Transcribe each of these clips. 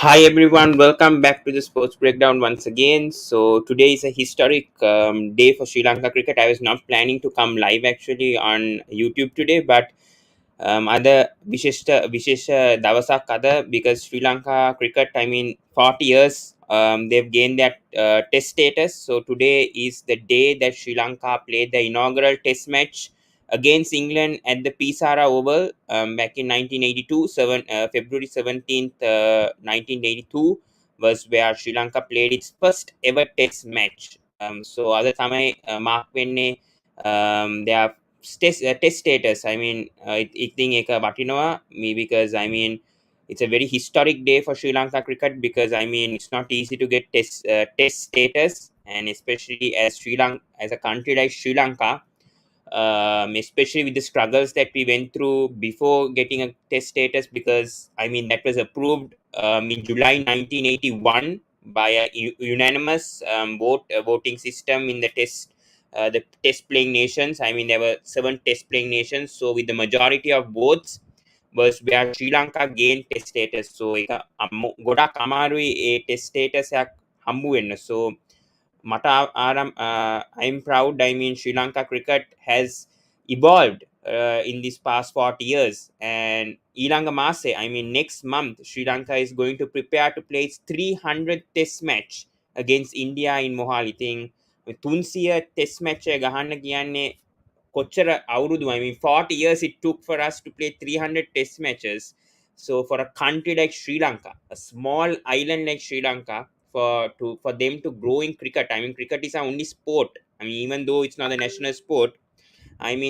Hi everyone, welcome back to the Sports Breakdown once again. So today is a historic day for Sri Lanka cricket. I was not planning to come live actually on YouTube today, but other Vishesha Davasak other because Sri Lanka cricket, 40 years, they've gained that test status. So today is the day that Sri Lanka played the inaugural test match against England at the P Sara Oval back in 1982, February 17th, 1982 was where Sri Lanka played its first ever test match. So other time Mark Venne, their test status. I think එක වටිනවා me because it's a very historic day for Sri Lanka cricket because it's not easy to get test status, and especially as Sri Lanka as a country like Sri Lanka, especially with the struggles that we went through before getting a test status, because that was approved in July 1981 by a unanimous voting system in the test playing nations. There were 7 test playing nations, so with the majority of votes was where Sri Lanka gained test status. So එක ගොඩක් අමාරුයි ඒ test status එකක් හම්බු වෙන්න. So I'm proud. Sri Lanka cricket has evolved in these past 40 years. And Ilanga Mase, next month, Sri Lanka is going to prepare to play its 300th test match against India in Mohali. I think 300 test match එක ගහන්න කියන්නේ කොච්චර අවුරුදු 40 years it took for us to play 300 test matches. So for a country like Sri Lanka, a small island like Sri Lanka, for them to grow in cricket, cricket is our only sport. Even though it's not a national sport,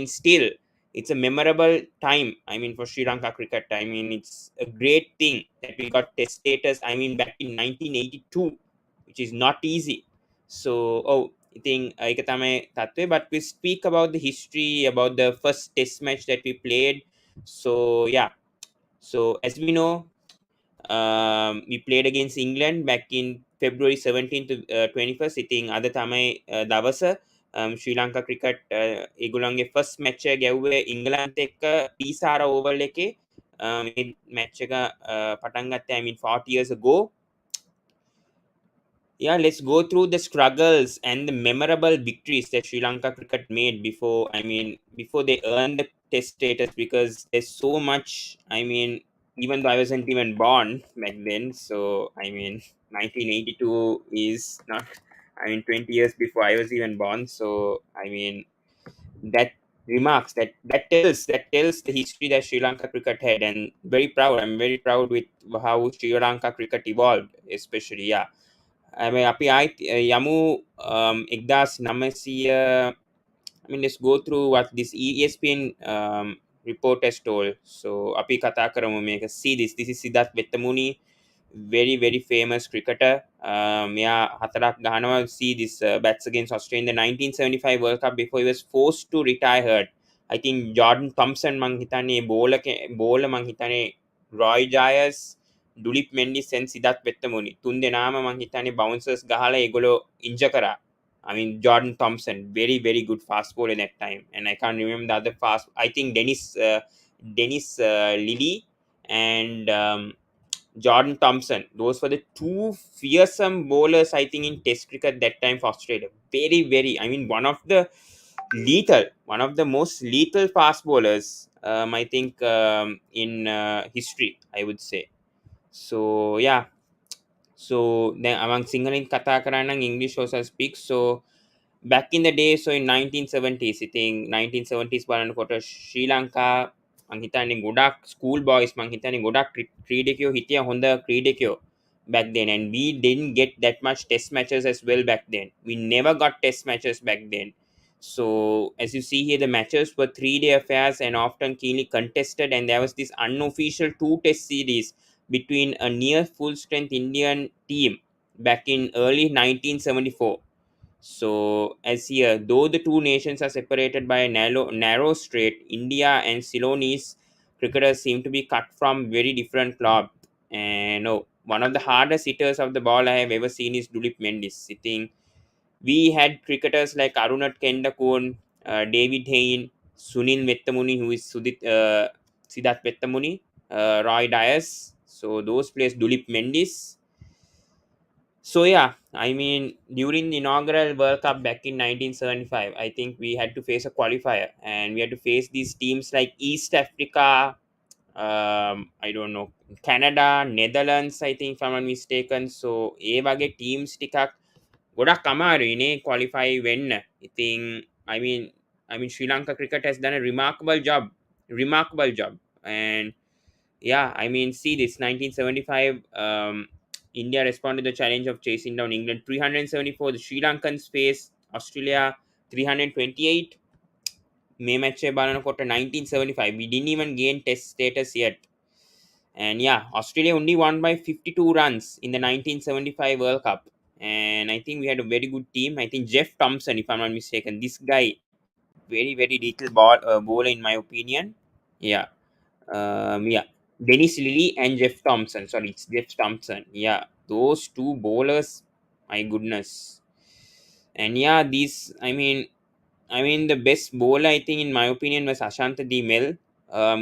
still it's a memorable time. For Sri Lanka cricket, it's a great thing that we got test status, back in 1982, which is not easy. So I think ඒක තමයි තත්ත්වය. But we speak about the history, about the first test match that we played. So yeah, so as we know, we played against England back in February 17th to 21st. ඉතින් අද තමයි දවස ශ්‍රී Lanka cricket ඒගොල්ලන්ගේ first match එක ගැව්වේ ඉංගලන්ත එක්ක පීසාර Orville එකේ. මේ match එක පටන් ගත්තේ 40 years ago. Yeah, let's go through the struggles and the memorable victories that Sri Lanka cricket made before they earned the test status, because there's so much. Even though I wasn't even born back then, so 1982 is not, 20 years before I was even born. So that that tells the history that Sri Lanka cricket had, and very proud. I'm very proud with how Sri Lanka cricket evolved, especially. Yeah. අපි ආයිත් යමු 1900. Let's go through what this ESPN report has told. So අපි කතා කරමු මේක. See this is Siddharth Vettamuni, very very famous cricketer. මෙයා හතරක් ගහනවා. See this bats against Australia in the 1975 World Cup before he was forced to retire hurt. I think Jordan Thompson මං හිතන්නේ බෝල මං හිතන්නේ Roy Jayas, ඩුලිප් මෙන්ඩිස් and සිදත් වෙත්තමුණි තුන් දෙනාම මං හිතන්නේ බවුන්සර්ස් ගහලා ඒගොල්ලෝ ඉන්ජර් කරා. Jordan Thompson, very very good fast bowler that time, and I can't remember the other fast. I think Dennis Lilly and Jordan Thompson. Those were the two fearsome bowlers, I think, in Test cricket that time for Australia. Very very, one of the most lethal fast bowlers, I think, in history, I would say. So yeah, so then among Sinhalin kata කරන්න English also speak. So back in the day, so in 1970s, I think 1970s බලනකොට ශ්‍රී ලංකා මං හිතන්නේ ගොඩක් school boys මං හිතන්නේ ගොඩක් ක්‍රීඩකයෝ හිටියා, හොඳ ක්‍රීඩකයෝ back then, and we didn't get that much test matches as well back then. We never got test matches back then. So as you see here, the matches were 3-day affairs and often keenly contested, and there was this unofficial 2 test series between a near full strength Indian team back in early 1974. So as here, though the two nations are separated by a narrow strait, India and Ceylonese cricketers seem to be cut from very different cloth. And no, one of the hardest hitters of the ball I have ever seen is Dulip Mendis. I think we had cricketers like Arunat Kendakun, David Hayne, Sunil Vettamuni, who is Siddharth Vettamuni, Roy Dias. So those players, Dulip Mendis. So yeah, I mean during the inaugural World Cup back in 1975, I think we had to face a qualifier, and we had to face these teams like East Africa, I don't know, Canada, Netherlands, I think if I'm not mistaken. So ඒ වගේ teams ටිකක් ගොඩක් අමාරුයිනේ qualify වෙන්න. ඉතින් I mean Sri Lanka cricket has done a remarkable job. And yeah, I mean, see this 1975, India responded to the challenge of chasing down England 374. The Sri Lankans faced Australia 328. May match බලනකොට 1975. We didn't even gain test status yet. And yeah, Australia only won by 52 runs in the 1975 World Cup. And I think we had a very good team. I think Jeff Thompson, if I'm not mistaken, this guy, very little bowler in my opinion. Yeah. Yeah, Dennis Lilly and Jeff Thompson. Sorry, it's Jeff Thompson. Yeah, those two bowlers, my goodness. And yeah, the best bowler I think in my opinion was Ashanta D. Mel.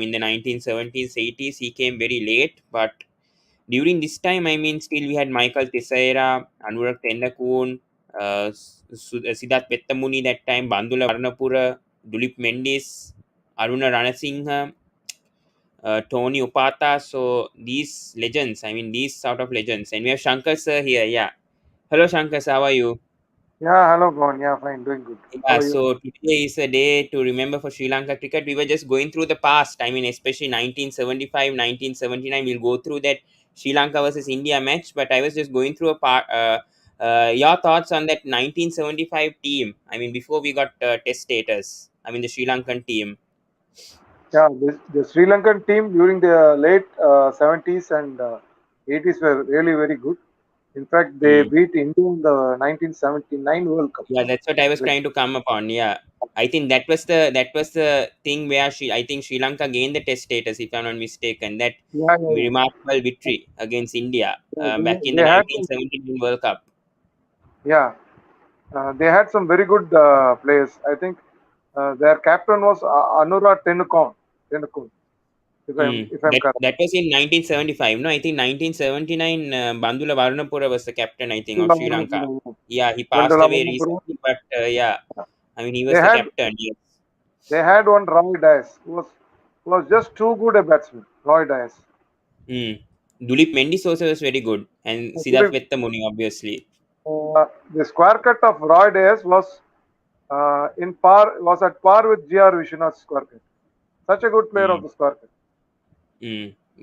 In the 1970s, 80s, he came very late, but during this time, I mean, still we had Michael Teixeira, Anurag Tendakun, Siddharth Pettamuni that time, Bandula Warnapura, Dulip Mendis, Aruna Ranasinghe, Tony Upata. So these legends, I mean, these sort of legends. And we have Shankar sir here. Yeah. Hello, Shankar sir. How are you? Yeah, hello, Gone. Yeah, fine, doing good. How Yeah. are you? So today is a day to remember for Sri Lanka cricket. We were just going through the past. I mean, especially 1975, 1979. We'll go through that Sri Lanka versus India match. But I was just going through a part. Your thoughts on that 1975 team? I mean, before we got test status. I mean, the Sri Lankan team. Yeah, the Sri Lankan team during the late 70s and 80s were really very good. In fact, they Hmm. beat India in the 1979 World Cup. Yeah, that's what I was Like, trying to come upon. Yeah, I think that was the thing where I think Sri Lanka gained the test status, if I'm not mistaken. That yeah. remarkable victory against India Yeah, back in the they had some, 1979 World Cup. yeah, they had some very good players. I think their captain was Anurag Tenukon, if I'm That correct. that was in 1975. No, I think 1979. Bandula Warnapura was the captain, I think, of Sri Lanka. Yeah, he passed Bandula away Warnapura. recently, but yeah, I mean, he They was the had captain. Yes. they had one Roy Dias who was just too good a batsman. Roy Dias. Mm. Dulip Mendis also was very good, and Siddharth Vettamuni, obviously. The square cut of Roy Dias was at par with GR Vishwanath's square cut. Such a good player of Mm. the square cut.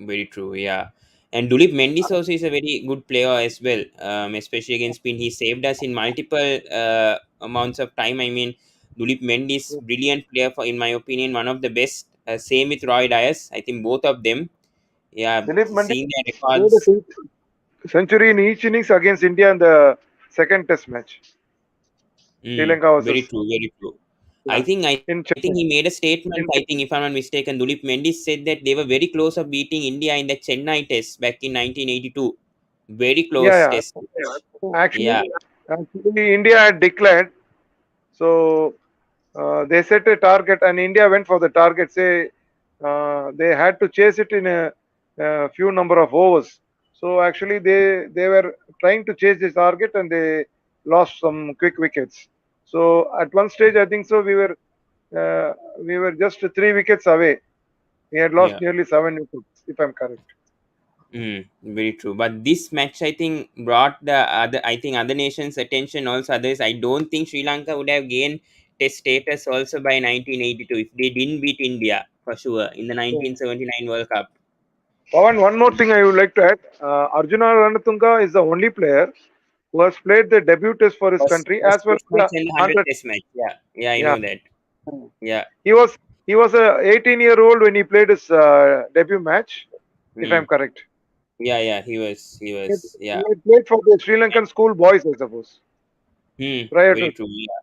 Very true. Yeah, and Dulip Mendis also is a very good player as well. Especially against spin, he saved us in multiple amounts of time. I mean, Dulip Mendis, brilliant player in my opinion, one of the best. Same with Roy Dias. I think both of them. Yeah, Dilip Mandi seeing their scored a records. century in each innings against India in the second Test match. Sri Lanka Very versus true. Very true. I yeah think I, in I think Chennai. he made a statement. I think if I'm not mistaken, Dulip Mendis said that they were very close of beating India in the Chennai Test back in 1982. Very close Yeah, test. yeah. Yeah. Actually, India had declared. So they set a target, and India went for the target. Say they had to chase it in a few number of overs. So actually, they were trying to chase this target, and they lost some quick wickets. So at one stage, I think so we were just 3 wickets away. We had lost Yeah. nearly 7 wickets, if I'm correct. Very true. But this match, I think, brought other nations' attention. Also, others. I don't think Sri Lanka would have gained test status also by 1982 if they didn't beat India for sure in the Yeah. 1979 World Cup. Pawan, one more thing I would like to add. Arjuna Ranatunga is the only player who has played the debut test for his country First as well test as match the and the 100th 100. test match. Yeah. Yeah, I Yeah, know that. Yeah. he was he was a 18-year-old when he played his debut match, if I'm Mm. correct. Yeah, yeah, he was. He He was. Yeah. he had played for the Sri Lankan school boys, I suppose, prior Very to true. Yeah.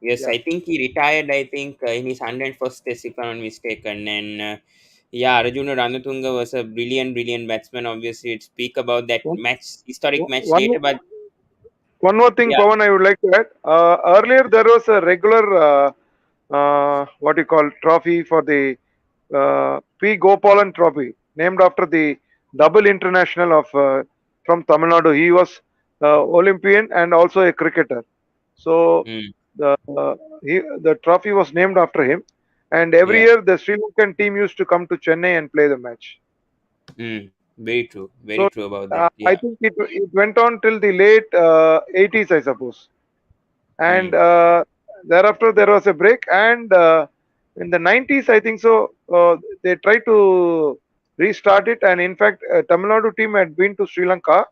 Yes, yeah. I think he retired, I think, in his 101st test, if I'm not mistaken. And yeah, Arjuna Ranatunga was a brilliant batsman. Obviously, we'd speak about that One, match, historic match one, later. But one more thing, yeah, Pawan, I would like to add. Earlier, there was a regular what you call trophy for the P. Gopalan Trophy, named after the double international of from Tamil Nadu. He was Olympian and also a cricketer. So mm, the trophy was named after him. And every yeah, year the Sri Lankan team used to come to Chennai and play the match. very So true about that. I Yeah. think it went on till the late 80s, I suppose. And Mm, thereafter there was a break. And in the 90s, I think so, they tried to restart it. And in fact, Tamil Nadu team had been to Sri Lanka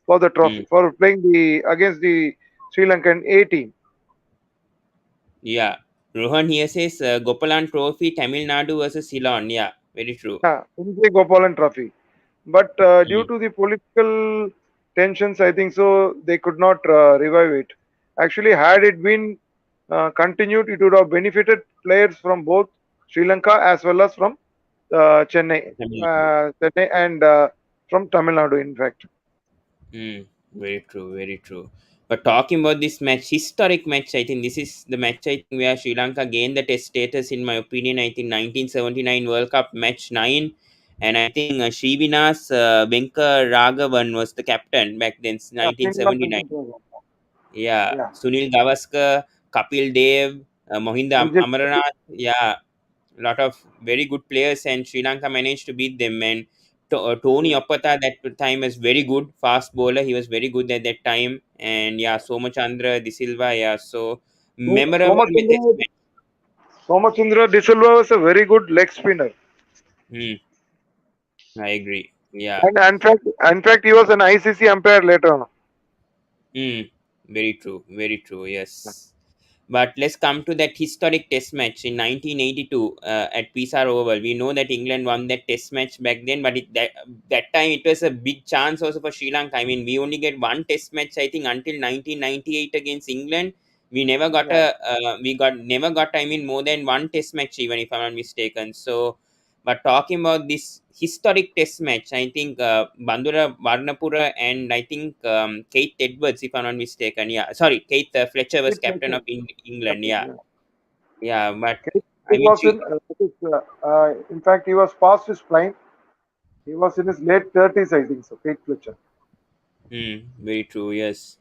for the trophy mm, for playing the against the Sri Lankan A team. yeah. Rohan here says Gopalan Trophy, Tamil Nadu versus Ceylon. Yeah, very true. Yeah, Vijay Gopalan Trophy. But due Mm, to the political tensions, I think so, they could not revive it. Actually, had it been continued, it would have benefited players from both Sri Lanka as well as from Tamil Nadu. Chennai and from Tamil Nadu, in fact. Very true, very true. But talking about this match, historic match, I think this is the match I think where Sri Lanka gained the test status, in my opinion. I think 1979 World Cup match 9. And I think Srivinas Venka Raghavan was the captain back then, Yeah, Srinath 1979. Venkateswara. Yeah, Yeah, Sunil Gavaskar, Kapil Dev, Mohinda Vijay. Amarnath. Yeah, lot of very good players, and Sri Lanka managed to beat them. And Tony Yeah. Appata that time was very good, fast bowler. He was very good at that time. And yeah, Somachandra De Silva. Yeah, so memorable matches. Somachandra, Somachandra De Silva was a very good leg spinner. Hmm, I agree. Yeah. And in fact, he was an ICC umpire later on. Hmm, very true. Very true. Yes. But let's come to that historic test match in 1982 at P Sara Oval. We know that England won that test match back then, but that time it was a big chance also for Sri Lanka. I mean, we only get one test match, I think, until 1998 against England. We never got Yeah. never got, I mean, more than one test match, even if I'm not mistaken. So, but talking about this historic test match, I think Bandula Warnapura and I think Keith Edwards, if I'm not mistaken. Yeah, sorry, Keith Fletcher was Keith captain Fletcher. of England. Captain, Yeah, yeah. yeah, but Keith I mean, was in, in fact, he was past his prime. He was in his late 30s, I think so, Keith Fletcher. very true. Yes,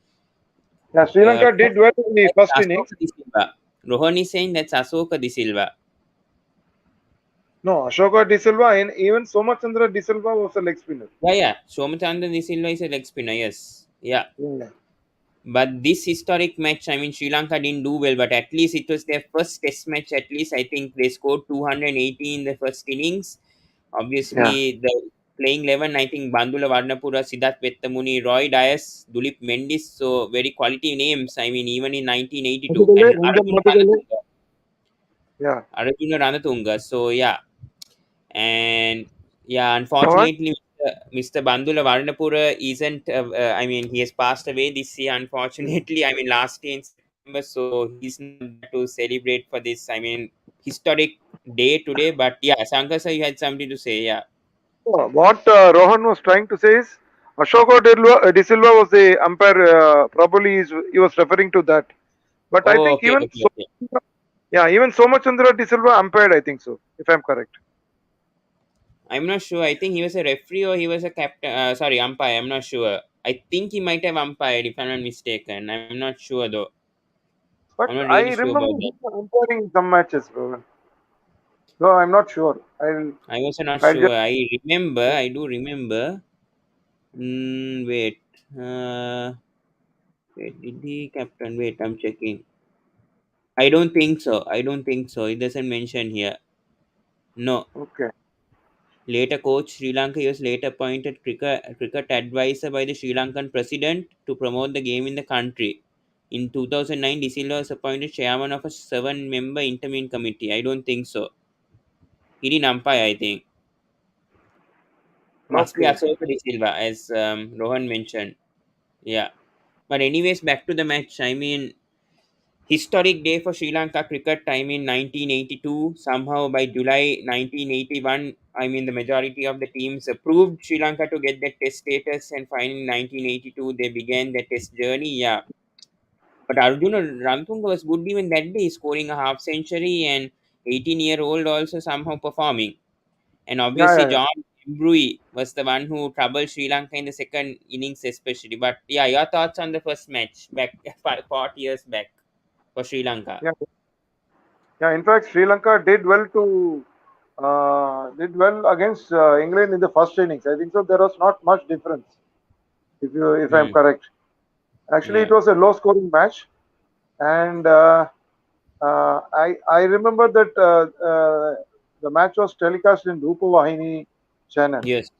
Yeah, Sri Lanka did well in the that's first innings. Asoka De Silva. Rohan is saying that's Asoka De Silva. No, Ashoka De Silva and even Somachandra De Silva was a leg spinner. Yeah, yeah. Somachandra De Silva is a leg spinner. Yes, yeah. Yeah. But this historic match, I mean, Sri Lanka didn't do well, but at least it was their first test match. At least I think they scored 280 in the first innings. Yeah. Obviously, the playing 11, I think Bandula Warnapura, Siddharth Vettamuni, Roy Dias, Dulip Mendis, so very quality names. I mean, even in 1982, Mathugale, and Ranjan Mathugale. Yeah. Arjuna Ranatunga. So yeah, and yeah, What? unfortunately, Mr. Bandula Warnapura isn't. I mean, he has passed away this year. Unfortunately, I mean, last year in September, so he's not there to celebrate for this. I mean, historic day today. But yeah, Shankar sir, you had something to say. Yeah. What Rohan was trying to say is De Silva was the umpire. Probably he was referring to that. But I Oh, think okay, even okay, okay. yeah, even Somachandra De Silva umpired. I think so, if I'm correct. I'm not sure. I think he was a referee or he was a captain. Sorry, umpire. I'm not sure. I think he might have umpired, if I'm not mistaken. I'm not sure though. But I'm not I really sure remember about him that. umpiring in some matches, Rohan. No, I'm not sure. I also not I'll sure. just I remember. I do remember. Wait. Wait. Did he captain? Wait. I'm checking. I don't think so. I don't think so. It doesn't mention here. No. okay. Later coach Sri Lanka, he was later appointed cricket advisor by the Sri Lankan president to promote the game in the country. In 2009, De Silva was appointed chairman of a seven-member intermin committee. I don't think so. He didn't umpire, I think. Must be Okay. Asoka De Silva, as Rohan mentioned. Yeah. But anyways, back to the match. I mean, historic day for Sri Lanka cricket. I mean, 1982. Somehow by July 1981, I mean, the majority of the teams approved Sri Lanka to get the test status, and finally, 1982, they began the test journey. Yeah, but Arjuna Rantunga was good even that day, scoring a half century, and 18-year-old also somehow performing. And Yeah, obviously, yeah, yeah. John Feburary was the one who troubled Sri Lanka in the second innings, especially. But yeah, your thoughts on the first match back 40 years back for Sri Lanka? Yeah, yeah. In fact, Sri Lanka did well against England in the first innings. I think so. There was not much difference, if I'm Hmm. correct. Actually, it Yeah. was a low-scoring match, and I remember that the match was telecast in Rupavahini channel, Yes.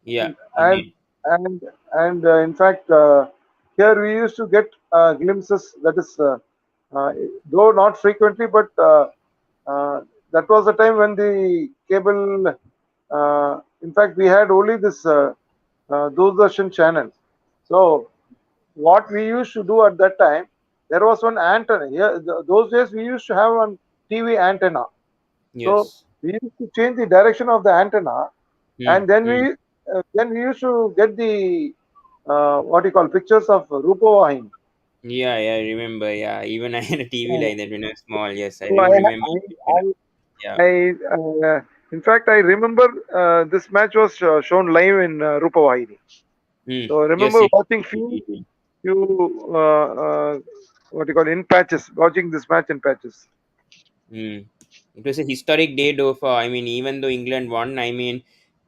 Yeah. and Indeed. and in fact here we used to get glimpses. That is, uh, though not frequently, but uh, that was the time when the cable. In fact, we had only this Doordarshan channel. So what we used to do at that time, there was one antenna. Yeah, those days we used to have one TV antenna. So Yes. we used to change the direction of the antenna, Hmm. and then Hmm. we used to get the what you call pictures of Rupavahini. Yeah. Yeah. I remember. Yeah. Even I had a TV like that when I was small. Yes. I So do remember. Yeah. in fact, I remember this match was shown live in Rupavahini. Hmm. So I Yes. remember It, watching it, it, few what you call in patches, watching this match in patches. Hmm. It was a historic day, though. For I mean, even though England won, I mean,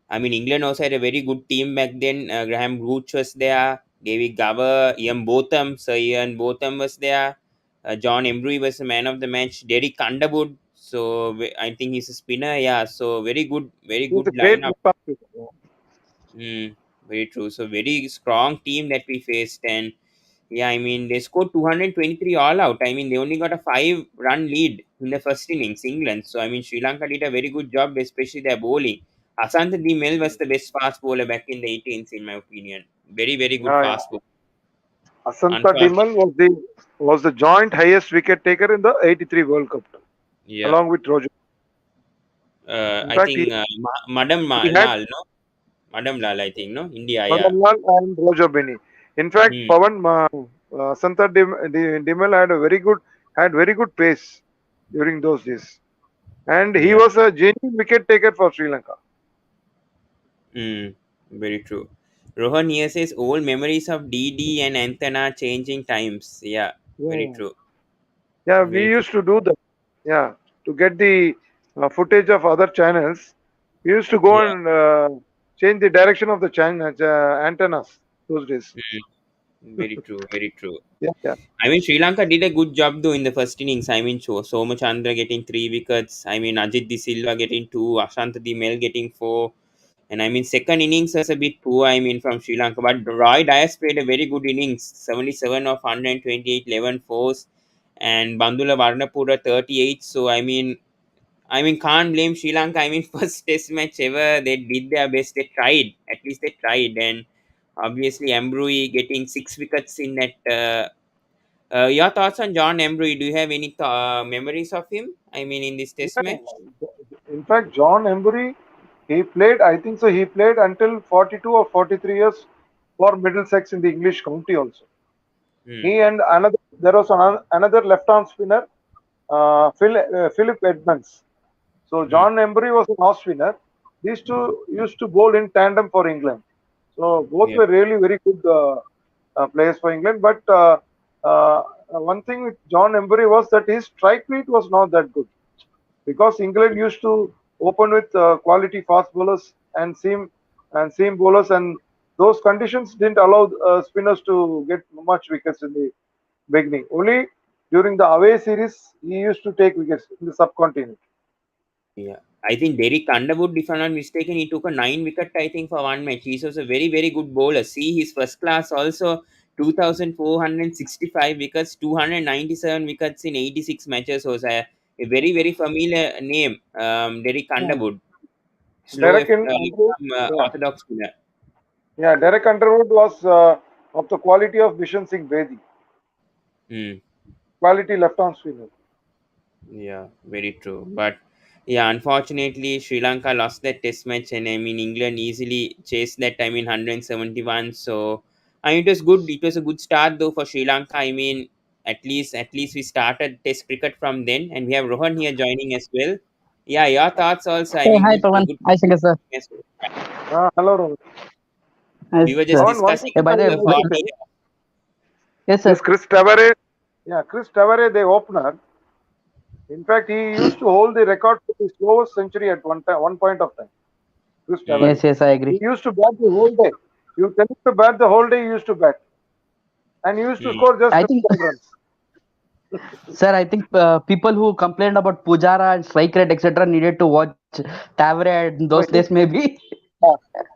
England also had a very good team back then. Graham Gooch was there, David Gower, Ian Botham, Sir Ian Botham was there. John Embry was the man of the match. Derek Underwood, so I think he's a spinner. Yeah, so very He was good a great lineup. left-arm spinner. Mm, very true. So very strong team that we faced, and yeah, I mean they scored 223 all out. I mean they only got a 5-run lead in the first innings, England. So I mean Sri Lanka did a very good job, especially their bowling. Asantha D Mel was the best fast bowler back in the 18s, in my opinion. Very good Yeah, fast yeah. bowler. Asantha Unfortunately, Dimal was the joint highest wicket taker in the '83 World Cup, yeah. along with Roger. In I fact, think Madam he had Lal, no, Madam Lal. I think no, India. Yeah. Madan Lal and Roger Beni. In fact, Hmm. Dimal had very good pace during those days, and he Yeah. was a genuine wicket taker for Sri Lanka. Mm, very true. Rohan here says old memories of DD and antenna changing times. Yeah, very Yeah, true. yeah, we Very true. used to do that. Yeah, to get the footage of other channels, we used to go Yeah. and change the direction of the antennas those days. Very true. Very true. Yeah, I mean, Sri Lanka did a good job though in the first innings. I mean, Somachandra getting 3 wickets. I mean, Ajit De Silva getting two. Ashant De Mel getting four. And I mean, second innings was a bit poor. I mean, from Sri Lanka, but Roy Dias played a very good innings. 77 of 128, 11 fours, and Bandula Warnapura 38. So I mean, can't blame Sri Lanka. I mean, first Test match ever, they did their best. They tried. At least they tried. And obviously, Embry getting 6 wickets in that. Your thoughts on John Embry? Do you have any memories of him? I mean, in this Test yeah. match. In fact, John Embury, he played. I think so. He played until 42 or 43 years for Middlesex in the English county also. Hmm. He and another there was another left-arm spinner, Philip Edmonds. So Hmm. John Embry was an off spinner. These two used to bowl in tandem for England. So both Yeah. were really very good players for England. But one thing with John Embry was that his strike rate was not that good because England used to open with quality fast bowlers and seam bowlers, and those conditions didn't allow spinners to get much wickets in the beginning. Only during the away series, he used to take wickets in the subcontinent. Yeah, I think Derek Underwood, if I'm not mistaken, he took a 9 wicket, I think, for one match. He was a very good bowler. See, his first class also 2,465 wickets, 297 wickets in 86 matches. Was a very familiar name, Derek Hmm. Underwood. Slow, Derek Underwood, yeah, orthodox spinner. yeah. Derek Underwood was of the quality of Bishan Singh Bedi, Hmm. quality left-arm spinner. Yeah, very true. But yeah, unfortunately, Sri Lanka lost that test match, and I mean, England easily chased that. I mean, 171. So, I mean, it was good. It was a good start though for Sri Lanka. I mean, at least we started test cricket from then, and we have Rohan here joining as well. Yeah, your thoughts also. I Hey, mean, hi good, Pawan. good. Hi Shankar sir. Yes. Hello, Rohit. We Yes, were just sir. One discussing By thing about the I the way, noticed 40. that yes, this sir. Chris Tavares, Chris Tavares, the opener. In fact, he used to hold the record for the slowest century at one point of time. Chris Mm, Tavares. Yes, yes, I He agree. used to bat the whole day. You tell him to bat the whole day, he used to bat. And he used to mm, score just I think, 12 runs. sir, I think people who complained about Pujara and strike rate, etc., needed to watch Tavre in those So days, maybe. uh,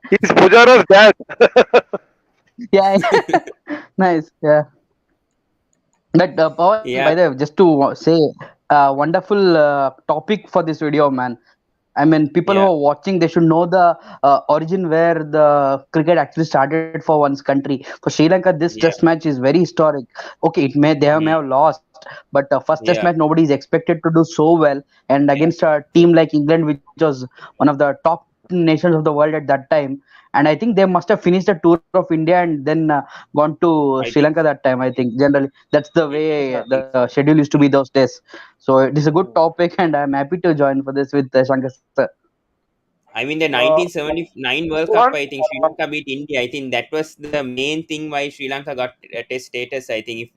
he's Pujara's dad. Yeah, nice. Yeah. But Pawan, by yeah, the way, just to say, wonderful topic for this video, man. I mean, people who yeah, are watching, they should know the origin where the cricket actually started for one's country. For Sri Lanka, this test yeah, match is very historic. Okay, they may mm, have lost, but first test yeah, match nobody is expected to do so well, and yeah. against a team like England, which was one of the top nations of the world at that time. And I think they must have finished the tour of India and then gone to I Sri think Lanka so. that time. I think generally that's the I way Yeah. think the so. schedule used to be those days. So it is a good Mm. topic, and I'm happy to join for this with Shankar sir. I mean, the Uh, 1979 World Cup, one, I think Sri Lanka beat India. I think that was the main thing why Sri Lanka got a test status. I think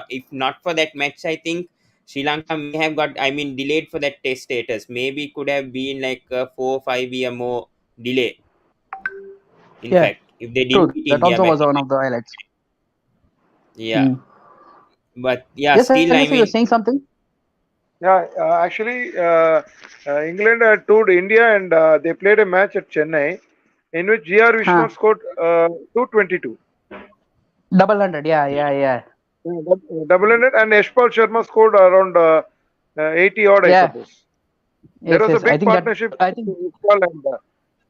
if not for that match, I think Sri Lanka may have got, I mean, delayed for that test status. Maybe could have been like a 4 5 year more delay. In Yeah, fact, if they didn't true. beat That India also back was in one of the highlights. yeah, Mm. but yeah, Yes, still, Shankar I sir, you were mean, saying something? actually, England toured India and they played a match at Chennai in which G.R. Huh. Vishnu scored 222. Double hundred. Yeah, mm, yeah, yeah, Double-ended, and Yashpal Sharma scored around 80 odd, I yeah. suppose. There Yes, was a yes. I big think that. partnership I think. between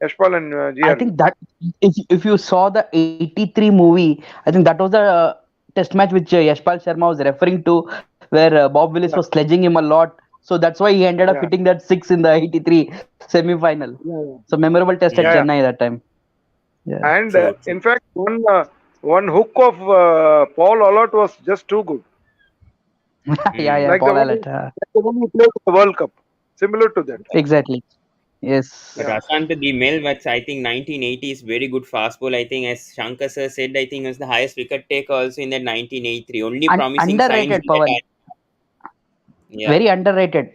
Yashpal and I GRV. think that if you saw the '83 movie, I think that was the test match which Yashpal Sharma was referring to, where Bob Willis was Yeah, sledging him a lot. So that's why he ended up yeah, hitting that six in the '83 semi-final. yeah, So memorable test at yeah. mm, Yeah. Chennai that time. Yeah. And true, true. in fact, one hook of Paul Allott was just too good, Yeah, Mm. yeah. like the Paul one Allet. he played in the World Cup, similar to that. Exactly. But Yes. Yeah, Asant the Mel, but I think 1980 is very good fastball. I think, as Shankar sir said, I think it was the highest wicket take also in that 1983. Only promising signs Underrated, in that. Pawan. Yeah, Very underrated.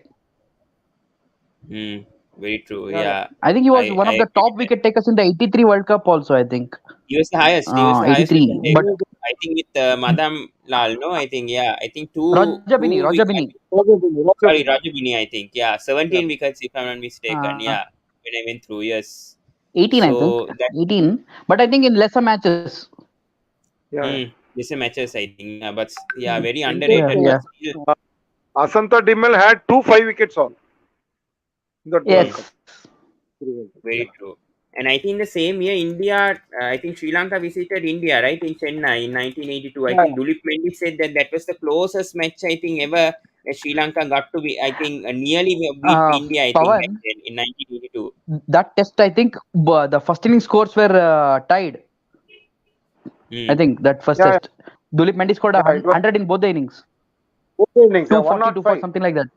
mm, very true. yeah, Yeah, I think he was one I of the agree top with that. wicket takers in the '83 World Cup also. I think He was the highest. He was the highest wicket 83. But taker. I think with Madam Lal. No, I think yeah. I think Rajabini, I Rajabini. mean, sorry, Rajabini. Rajabini. I think yeah, Yeah, 17 wickets if I'm not mistaken. Uh, Yeah, when I went through, yes. 18, I think. So that 18. But I think in lesser matches. yeah, yeah. this is matches. I think yeah, but yeah, very In fact, Yeah, underrated. But yeah. still. Asanta Dimmel had two 5 wickets all in that World Mm. Cup. Yes. Yeah, Very true. And I think the same year, India, I think Sri Lanka visited India, right, in Chennai in 1982. I yeah, think Dulip Mendy said that that was the closest match, I think, ever that Sri Lanka got to be, I think, nearly beat India, I think, back Pawan, then in 1982. that test, I think the first inning scores were tied. I Mm. think that first yeah, yeah. test. Dulip Mendy scored a Yeah, it was 100 in both the innings. both the innings. Yeah, 240, 105. something like that.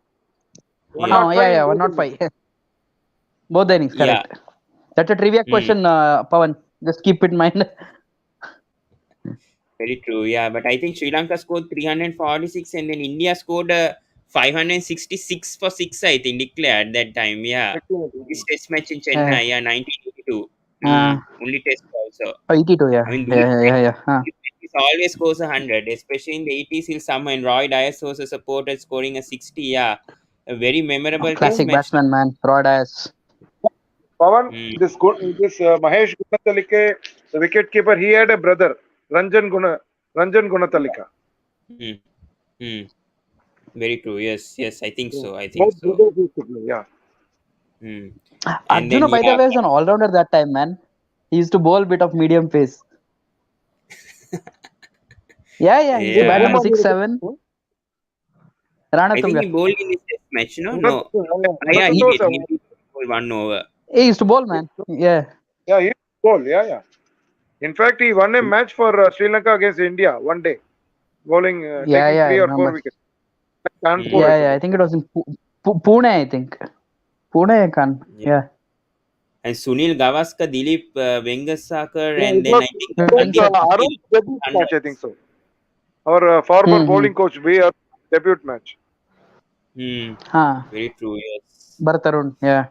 Yeah. Oh, yeah, 105 in yeah, both the innings. 105. Both the innings, Yeah. correct. That's a trivia Mm. question, Pawan. Just keep it in mind. Very true. Yeah. But I think Sri Lanka scored 346 and then India scored 566 for 6, I think, declared that time. Yeah. Excellent. This test match in Uh, Chennai, yeah, 1982. uh, Only test also. 82, I yeah. mean, Yeah, yeah, yeah. Dulip Mendes always scores 100, especially in the 80s. He'll somehow, and Roy Dias also supported scoring a 60. Yeah, a very memorable test Classic match. batsman, man. Raw dice. Pawan, Mm, this Mahesh Gunatalike, the wicketkeeper, he had a brother, Ranjan Gunatalika. mm, mm. Very true. Yes, yes, I think Yeah. so. I think Both so. brothers used to play. Yeah. Mm. And then, Arjuna, by the yeah, way, is an all-rounder that time, man. He used to bowl bit of medium pace. Yeah, yeah. He used to bat yeah, in the Bowman, 6-7. Rana I think Tunga. he bowled in this test match, no? No. Yeah, he Gunatunga was did. He did bowl 1 over. He used to bowl, man. Yeah. yeah, he used to bowl. Yeah, yeah. In fact, he won a match for Sri Lanka against India one day, bowling, Yeah, taking yeah, I 3 or 4 remember. wickets. Kanpur, Mm, I Yeah, yeah. I suppose. think it was in Pune, I think. Pune, I can. yeah. Yeah. And Sunil Gavaskar, Dilip Vengasakar, Yeah, and it then was, I think it was Sandeep Arun's Patil, debut match, I think 100s. so. Our former Mm-hmm. bowling coach, B. Arun's debut match. Hmm. Huh. Very true. Yes. Baratarun. Yeah.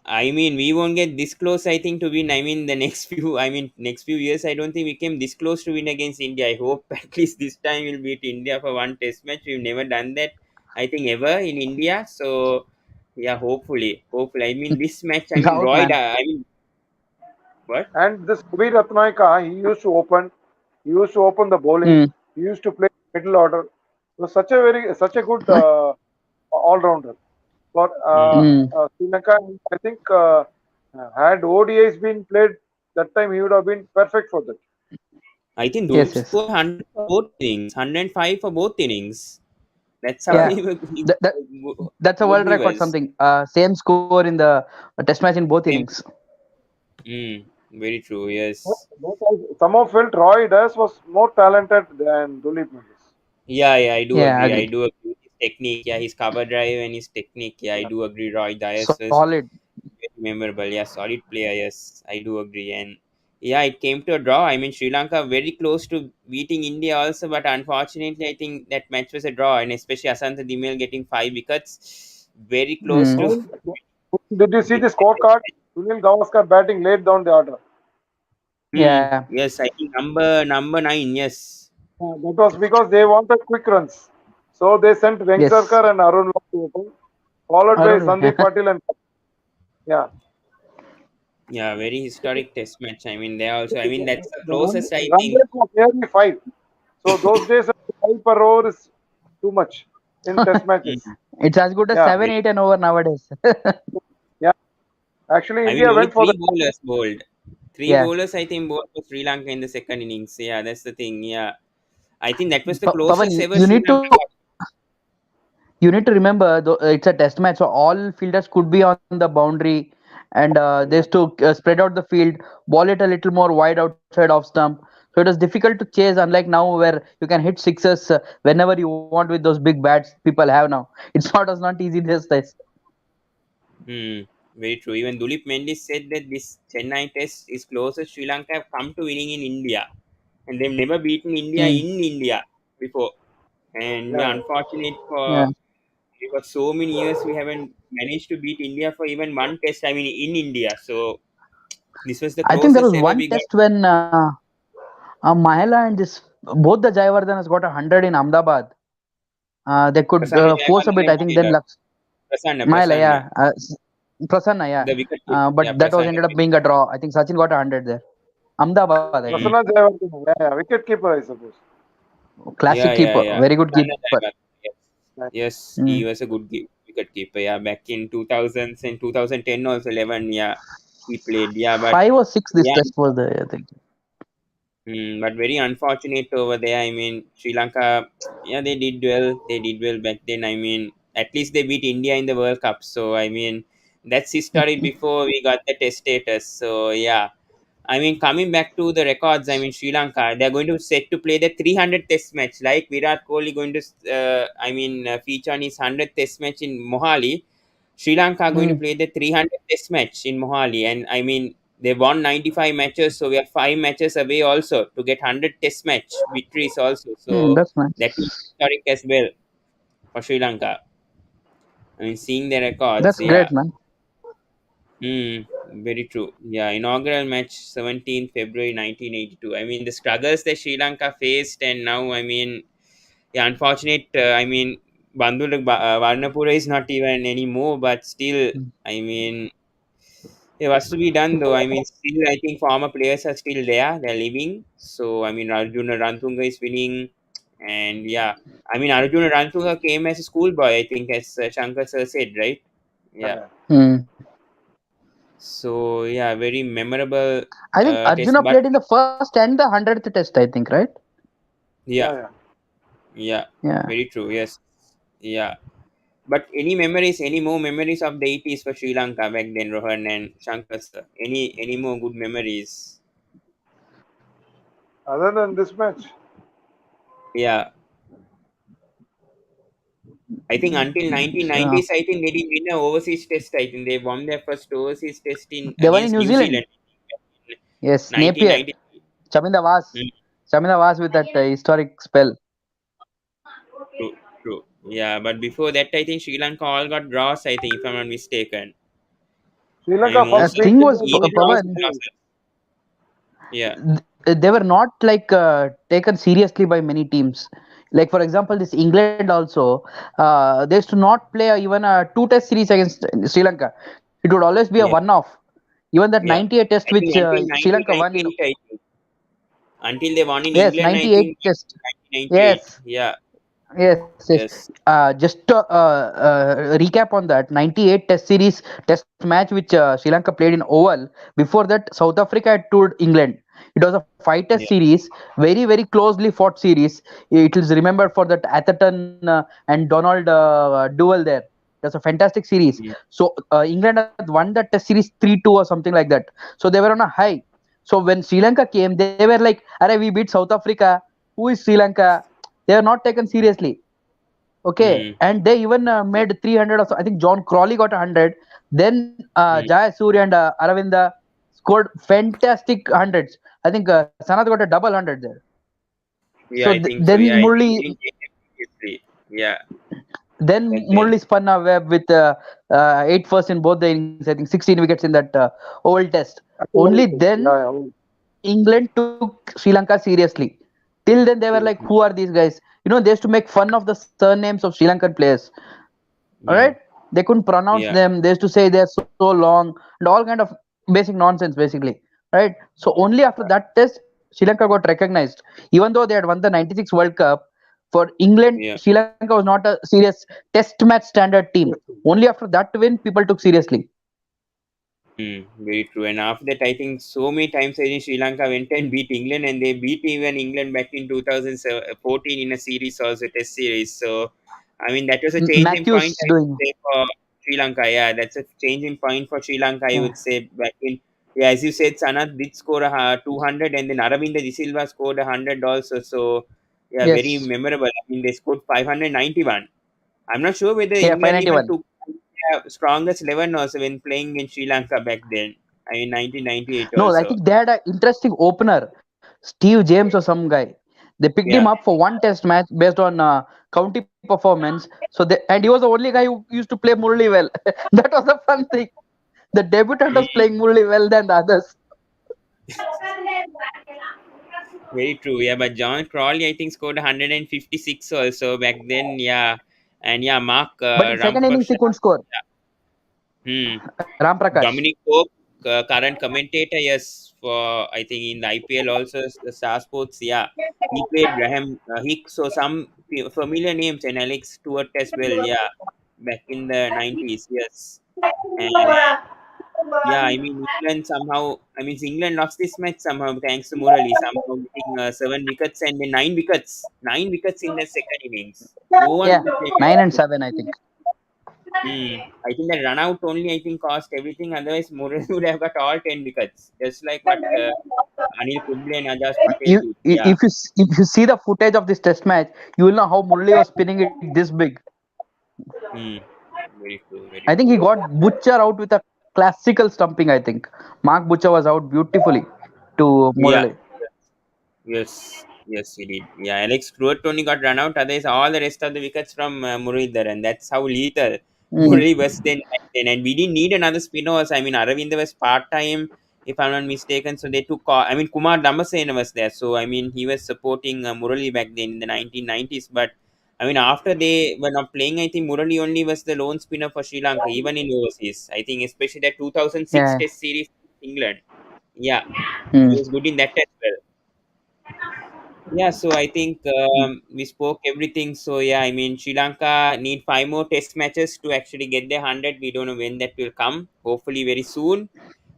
I mean, we won't get this close, I think, to win. I mean, the next few, I mean, next few years, I don't think we came this close to win against India. I hope at least this time we'll beat India for one test match. We've never done that, I think, ever in India. So, yeah, hopefully. I mean, this match, I mean, Doubt, man. I mean, what? And this Ravi Ratnaika, he used to open the bowling. Mm. He used to play middle order. He was such a good all rounder. For Hmm. Mm. Sri Lanka, I think had ODIs been played that time, he would have been perfect for that. I think Yes, Dulip yes. scored 100 for both innings, 105 for both innings. That's how Yeah, Yeah. yeah. That's a good world he record. was. Something. Same score in the test match in both Same. innings. Very true. Yes. But I somehow felt Roy Das was more talented than Dulip Mendes. Yeah, I do Yeah, agree. I agreed. do agree. His technique, yeah, his cover drive and his technique, yeah, I Yeah. do agree. Roy Dias was Solid. very memorable. Yeah, solid player. Yes, I do agree. And yeah, it came to a draw. I mean, Sri Lanka very close to beating India also, but unfortunately, I think that match was a draw, and especially Asantha Dimal getting 5 wickets, very close Mm. to. And did you see the scorecard? Sunil Gavaskar batting late down the order. Yeah. Yes, I think number 9. Yes. That was because they wanted quick runs. So they sent Yes. Vengsarkar and Arun Lal to open, followed by Arun. Sandeep Patil and yeah. Yeah, very historic test match. I mean, they also. I mean, that's the The closest I run think. rate was nearly five. So those days, 5 per over is too much in test Mm, matches. It's as good as Yeah, 7, very. 8 and over nowadays. yeah. Actually, I mean, India only went for the three bowlers bowled. Three Yeah. bowlers, I think, bowled for Sri Lanka in the second innings. Yeah, that's the thing. Yeah, I think that was the Pawan, closest ever you Sri need Lanka to got. remember though, it's a test match, so all fielders could be on the boundary, and they used to spread out the field, ball it a little more wide outside off stump. So it was difficult to chase, unlike now where you can hit sixes whenever you want with those big bats people have now. Not easy these days. Hmm, very true. Even Dulip Mendes said that this Chennai test is closest Sri Lanka have come to winning in India, and they've never beaten India Mm. in India before. And yeah, yeah, yeah. unfortunate Yeah. for so many years we haven't managed to beat India for even one test. I mean, in India. So this was the I think there closest was ever one we got. test when Mahela and this both the Jayawardhanas got 100 in Ahmedabad. They could Prasanna force a Jayawardene bit. and I think then Mahela. Lux Mahela, Prasanna. yeah, Prasanna, yeah. The wicket keeper. But Yeah, that was Prasanna. ended up being a draw. I think Sachin got 100 there. Ahmedabad, I think. Mm. Prasanna Jayawardene, yeah, wicket keeper, I suppose. Classic keeper, Yeah. very good Prasanna keeper. Jayawardene. Yes. Yeah. Yes, he Mm. was a good wicket keeper. Yeah, back in 2000s and 2010 also 11. Yeah, he played. Yeah, but 5 or 6 this yeah, test was there, I think. but very unfortunate over there. I mean, Sri Lanka. Yeah, they did well. They did well back then. I mean, at least they beat India in the World Cup. So I mean, that's history before we got the test status. So yeah. I mean, coming back to the records, I mean, Sri Lanka, they're going to set to play the 300 test match, like Virat Kohli going to, feature on his 100th test match in Mohali. Sri Lanka are going to Mm. play the 300 test match in Mohali. And I mean, they won 95 matches, so we are 5 matches away also to get 100 test match victories also. Mm, So that's nice. that will be historic as well for Sri Lanka. I mean, seeing the records, That's yeah. great, man. Very true. Yeah, inaugural match 17th February 1982. I mean, the struggles that Sri Lanka faced, and now, I mean, yeah, unfortunate. I mean, Bandula Warnapura is not even anymore, but still, Mm. I mean, it was to be done though. I mean, still, I think former players are still there, they're living. So, I mean, Arjuna Rantunga is winning, and yeah, I mean, Arjuna Rantunga came as a schoolboy, I think, as Shankar sir said, right? Yeah. Yeah, Mm. So yeah, very memorable I think test. Arjuna But played in the first and the 100th test, I think, right? yeah, yeah. yeah, Yeah. very true. Yes, yeah. But any memories, any more memories of the 80s for Sri Lanka back then, Rohan and Shankar sir? Any more good memories? Other than this match, Yeah, I think until Uh, 1990s, I think they didn't win an overseas test. I think they won their first overseas test in they won in against New New Zealand. Zealand in Yes, Napier, 1993. Chaminda Vas, Mm, Chaminda Vas with that historic spell. true, true. Yeah, but before that, I think Sri Lanka all got draws. I think, if I'm not mistaken. Sri I mean, Lanka first most of beat Thing was, England even draws Pawan, and losses. Yeah, they were not like taken seriously by many teams. Like for example, this England also, they used to not play even a two-test series against Sri Lanka. It would always be a yeah, one-off. Even that yeah. 98 test I which think until Sri Lanka won in 1998, I think. Until they won in yes England, I 98 think test. 1998. Yes, Yeah, yes, yes. yes. Just to recap on that 98 test series test match which Sri Lanka played in Oval. Before that, South Africa had toured England. It was a five test Yeah. series, very very closely fought series. It is remembered for that Atherton and Donald duel there. It was a fantastic series. Mm, So England had won that test series 3-2 or something like that. So they were on a high. So when Sri Lanka came, they were like, "Arey, we beat South Africa. Who is Sri Lanka?" They are not taken seriously. Okay, mm, and they even made 300 or so. I think John Crawley got 100. Then mm. Jaya Surya and Aravinda scored fantastic hundreds. I think Sanath got a double hundred there. So Yeah, I think so. then Yeah, I think Murli, he didn't take it seriously. Yeah, then back then. Murli spun a web with 8 firsts in both the innings. I think 16 wickets in that Oval Test. Only then Yeah, yeah. England took Sri Lanka seriously. Till then, they were like, "Who are these guys?" They used to make fun of the surnames of Sri Lankan players. All right, Mm, they couldn't pronounce yeah. them. They used to say they're so long and all kind of basic nonsense, basically. Right. So only after that test, Sri Lanka got recognized. Even though they had won the '96 World Cup, for England, Yeah. Sri Lanka was not a serious test match standard team. Only after that win, people took seriously. Very true. And after that, I think so many times I think Sri Lanka went and beat England, and they beat even England back in 2014 in a series, also Test series. So, I mean, that was a changing point, Matthews I would doing. say, for Sri Lanka. Yeah, that's a changing point for Sri Lanka, I Yeah. would say. Back in, yeah, as you said, Sanath did score 200, and then Aravinda De Silva scored 100 also. So, yeah, very Yes. memorable. I mean, they scored 591. I'm not sure whether Yeah. England even 591. took strongest 11 also when playing in Sri Lanka back then. I mean, 1998 No, I also. think they had an interesting opener, Steve James or some guy. They picked him Yeah. up for one test match based on county performance. And he was the only guy who used to play Murli well. That was the fun thing. The debutant was Mm, playing Murli well than the others. very true. Yeah, but John Crawley, I think, scored 156 also back then. Yeah. And yeah, Mark But in second innings, he Rampaksha. couldn't score. Hmm. Ram Prakash. Dominic Pope, current commentator, yes, for I think in the IPL also, the Star Sports, yeah. He played Graham Hicks, so some familiar names, and Alex Stewart as well, yeah, back in the 90s, yes. And yeah, I mean, England somehow, I mean, England lost this match somehow thanks to Murali, somehow getting 7 wickets and then 9 wickets. 9 wickets in the second innings. No one Yeah, could play 9 and 7, I think. I think the run out only I think cost everything. Otherwise, Murali would have got all 10 wickets, just like what Anil Kumble and Ajaz Patel did. Yeah. If you see the footage of this test match, you will know how Murli was spinning it this big. Hmm. Very true. I Very think he true. got Butcher out with a classical stumping. I think Mark Butcher was out beautifully to Yeah. Murali. Yes. Yes, he did. Yeah, Alex Stewart only got run out. Otherwise, all the rest of the wickets from Muralidhar, and that's how lethal Mm. Murali was then back then. And we didn't need another spinner. Also. I mean, Aravinda was part time, if I'm not mistaken. So they took. I mean, Kumar Damasena was there. So I mean, he was supporting Murali back then in the 1990s. But I mean, after they were not playing, I think Murali only was the lone spinner for Sri Lanka, even in overseas. I think, especially that 2006 Yeah. Test series in England. Yeah, he Mm. was good in that as well. Yeah, so I think we spoke everything. So yeah, I mean Sri Lanka need 5 more test matches to actually get their 100. We don't know when that will come. Hopefully very soon.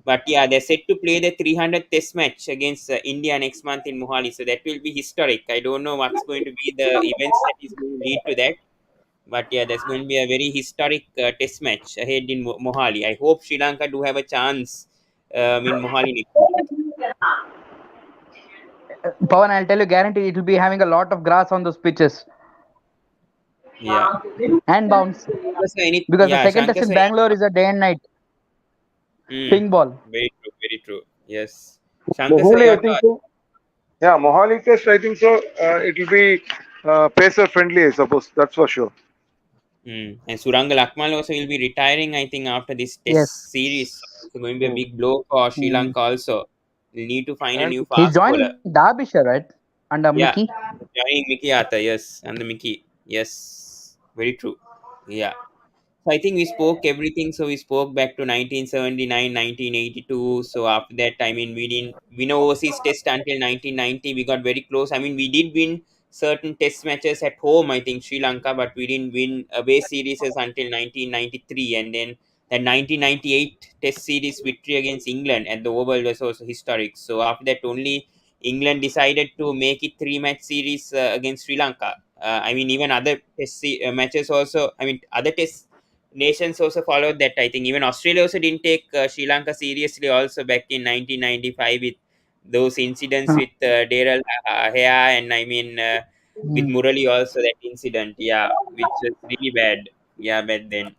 But yeah, they're set to play the 300th test match against India next month in Mohali. So that will be historic. I don't know what's going to be the events that is going to lead to that. But yeah, there's going to be a very historic test match ahead in Mohali. I hope Sri Lanka do have a chance in Mohali next month. Pawan, I'll tell you, guarantee it will be having a lot of grass on those pitches. Yeah. and bounce Also, any because the yeah, second test Shankar in sir. Bangalore is a day and night Hmm. ping ball. Very true. Very true. Yes. Shankar sir, Mohali, I your think thought. so. Yeah, Mohali test, I think so. It will be pacer friendly, I suppose. That's for sure. And Suranga Lakmal also will be retiring, I think, after this Yes. test series. So it's going to be a Hmm. big blow for Sri Mm. Lanka also. We'll need to find a And new He's fast bowler. joining Derbyshire, right? Under Yeah. Mickey. Joining Mickey Arthur, yes. And the Mickey. Yes. Very true. Yeah. So I think we spoke everything. So we spoke back to 1979, 1982. So after that, I mean, we didn't win overseas test until 1990. We got very close. I mean, we did win certain test matches at home, I think, Sri Lanka, but we didn't win away series until 1993. And then the 1998 test series victory against England at the Oval was also historic. So after that, only England decided to make it three-match series against Sri Lanka. I mean, even other matches also. I mean, other test nations also followed that. I think even Australia also didn't take Sri Lanka seriously. Also back in 1995 with those incidents with Daryl Hea and I mean with Mm. Murali also that incident. Yeah, which was really bad. Yeah, back then.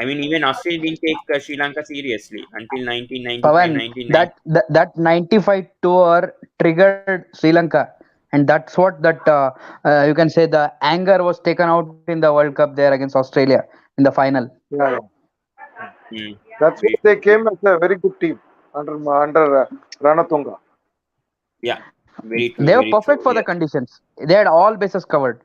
I mean even Australia didn't take Sri Lanka seriously until 1995, Pavan, 1990. that 95 tour triggered Sri Lanka, and that's what you can say the anger was taken out in the World Cup there against Australia in the final. yeah, yeah. Hmm. That's why Very they true. came as a very good team under Ranatunga. Yeah, very true. They were Very perfect true. for the Yeah. conditions. They had all bases covered.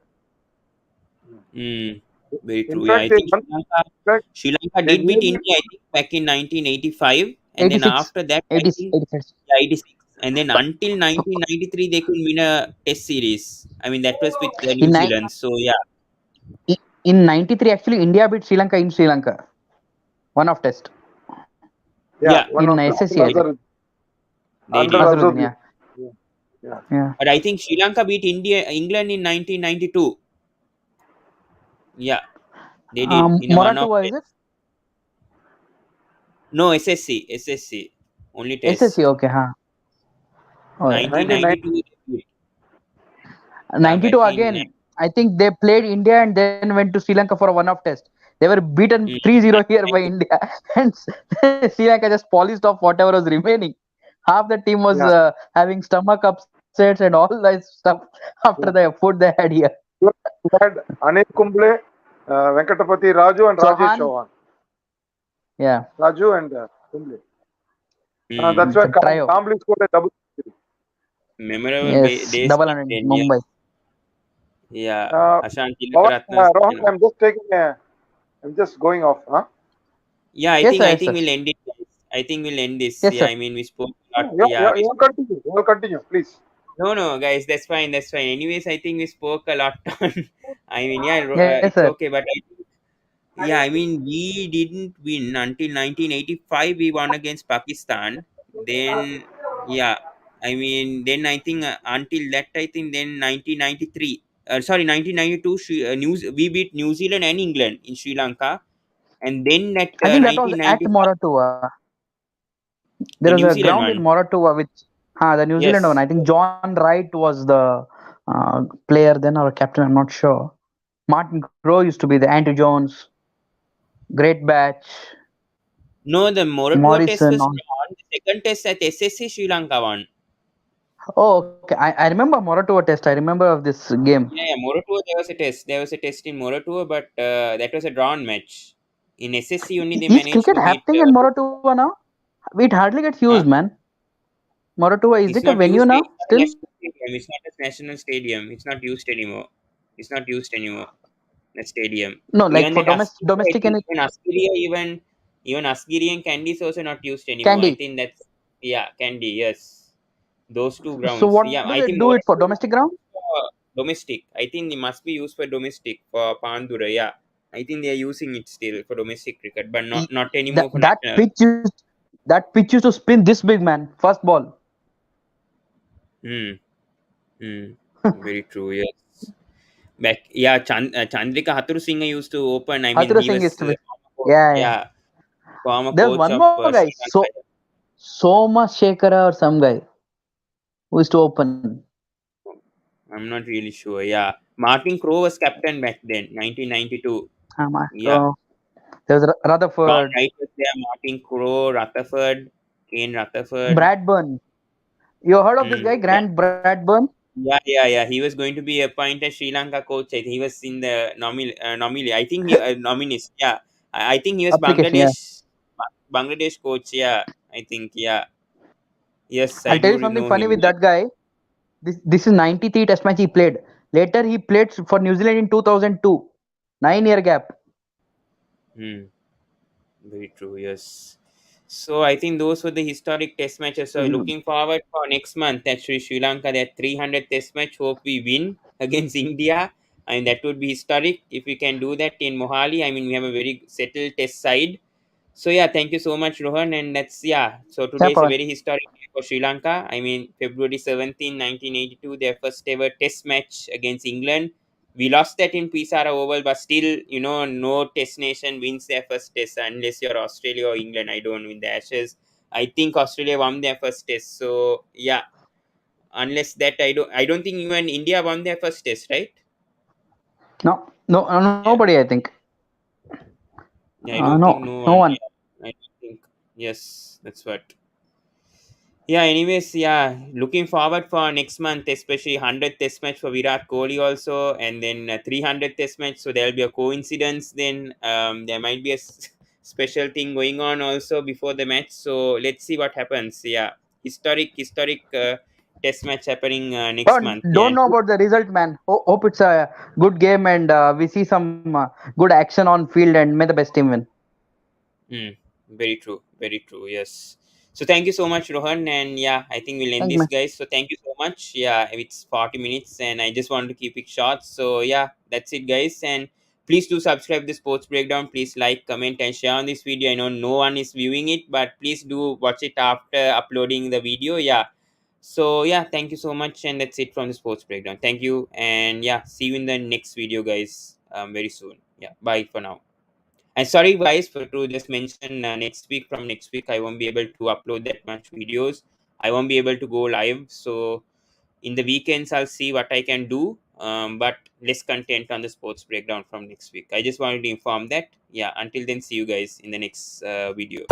Mm, very In true. Yeah, fact, I they think won. In fact, Sri Lanka they did beat nearly. India, I think, back in 1985, and then 86, after that, I 80, think, 86. yeah, 86, and then until 1993, they could win a Test series. I mean, that was with In, New Zealand. So yeah, in 93, actually, India beat Sri Lanka in Sri Lanka. One of test Yeah, yeah, in one of the SSC, they I did. think. They under did. Nazarudin, Azuddin. yeah. Yeah, yeah. Yeah. But I think Sri Lanka beat England in 1992. Yeah, they did in a one-off Moratua, is it? test. No, SSC, only SSC, test. okay, huh? Oh, yeah. 1990. 1992, they beat. Yeah, back 92 in. again. I think they played India and then went to Sri Lanka for a one-off test. They were beaten Mm, 3-0 here by 1990. India, and Sri Lanka just polished off whatever was remaining. Half the team was Yeah. having stomach upsets and all that stuff after the Yeah. food they had here. We had Anil Kumble, Venkatapati Raju, and Rajesh Chauhan, Chauhan. yeah, Raju and Kumble. Mm. That's why it's a trio. Kambli scored a double century. Memorable Yes, days double back hundred then, yes. Mumbai. Yeah, Uh, Ashanti Pawan, Nakaratnas. Rohan, Yeah, I'm just going off. Huh? yeah. I Yes, think sir. I Yes, think sir. we'll end it. Guys. I think we'll end this. Yes, Yeah, sir. I mean we spoke a lot. Yeah, Yeah, we you spoke. continue. You continue, please. No, no, guys, that's fine. That's fine. Anyways, I think we spoke a lot on. I mean, yeah, Yes, it's sir. okay, but yeah, I mean, we didn't win until 1985. We won against Pakistan. Then, yeah, I mean, then I think until that, I think then 1993. Sorry, 1992. We beat New Zealand and England in Sri Lanka, and then at I think that was at 1995, Moratua. There the was New a Zealand ground in one. Moratua which, the New Zealand one. Yes. I think John Wright was the player then or captain. I'm not sure. Martin Crowe used to be the Andrew Jones, great batch, No, the Moratua test Morrison. was drawn. The second test at SSC Sri Lanka won. Oh, okay. I remember Moratua test. I remember of this game. Yeah, yeah, Moratua, there was a test. There was a test in Moratua, but that was a drawn match. In SSC only they Is managed cricket to beat. happening in Moratua now? It hardly gets used, Huh? man. Moratua, is It's it a not venue used. now It's not a still? national stadium. It's not a national stadium. It's not used anymore. It's not used anymore. The stadium. No, like Even for that Askiri, I domestic think and even Askiri, even Askiri and Candy is also not used anymore. I Candy. think that's yeah, Candy. Yes, those two So grounds. what do Yeah, they I think do it for Moratua domestic must ground? be used for domestic. I think it must be used for domestic for Pandura. Yeah, I think they are using it still for domestic cricket, but E- not That anymore for that national. pitch used that pitch used to spin this big, man. First ball. Hmm. Hmm. Very true. Yes. Back, yeah, Chandrika Hathur Singh used to open. I mean, Hathura he Singh used was to be. Yeah, yeah. yeah, former There's coach one of more guy, Sri Lanka. Soma Shekhara or some guy who used to open. I'm not really sure. Yeah, Martin Crowe was captain back then, 1992. Yeah, So there's John Rutherford, Wright was there, Martin Crowe, Rutherford, Kane Rutherford. Bradburn. You heard of this guy, Yeah, Grant Bradburn? yeah. He was going to be appointed Sri Lanka coach. I think he was in the nominee. I think he nominees. Yeah, I think he was Application, yeah. Bangladesh coach. Yeah, I think. Yeah, yes, I I'll tell do you something know funny him. with that guy. This is 93 test match he played. Later he played for New Zealand in 2002. 9 year gap. Hmm. Very true, yes. So I think those were the historic test matches. So Mm. looking forward for next month, actually Sri Lanka, their 300 test match. Hope we win against India. And that would be historic if we can do that in Mohali. I mean, we have a very settled test side. So yeah, thank you so much, Rohan. And that's yeah. So Yeah, today is a Pawan. very historic day for Sri Lanka. I mean, February 17, 1982, their first ever test match against England. We lost that in P Sara Oval, but still, no test nation wins their first test unless you're Australia or England. I don't win the Ashes. I think Australia won their first test. So yeah, unless that I don't think even India won their first test, right? No, no, Yeah, nobody. I think. yeah, I don't think No, no no one. one. Yeah, I don't think yes, that's what. Yeah, anyways, yeah, looking forward for next month, especially 100th test match for Virat Kohli also, and then 300th test match. So there'll be a coincidence then. There might be a special thing going on also before the match. So let's see what happens. Yeah, historic test match happening next But month. Yeah, don't know about the result, man. Hope it's a good game and we see some good action on field and may the best team win. Mm, very true. Very true. Yes. So thank you so much, Rohan. And yeah, I think we'll end Thank you, this, man. guys. So thank you so much. Yeah, it's 40 minutes and I just wanted to keep it short. So yeah, that's it, guys. And please do subscribe the sports breakdown. Please like, comment, and share on this video. I know no one is viewing it, but please do watch it after uploading the video. Yeah. So yeah, thank you so much. And that's it from the sports breakdown. Thank you. And yeah, see you in the next video, guys. Very soon. Yeah. Bye for now. And sorry, guys, for to just mention next week, I won't be able to upload that much videos. I won't be able to go live. So in the weekends, I'll see what I can do. But less content on the sports breakdown from next week. I just wanted to inform that. Yeah. Until then, see you guys in the next video.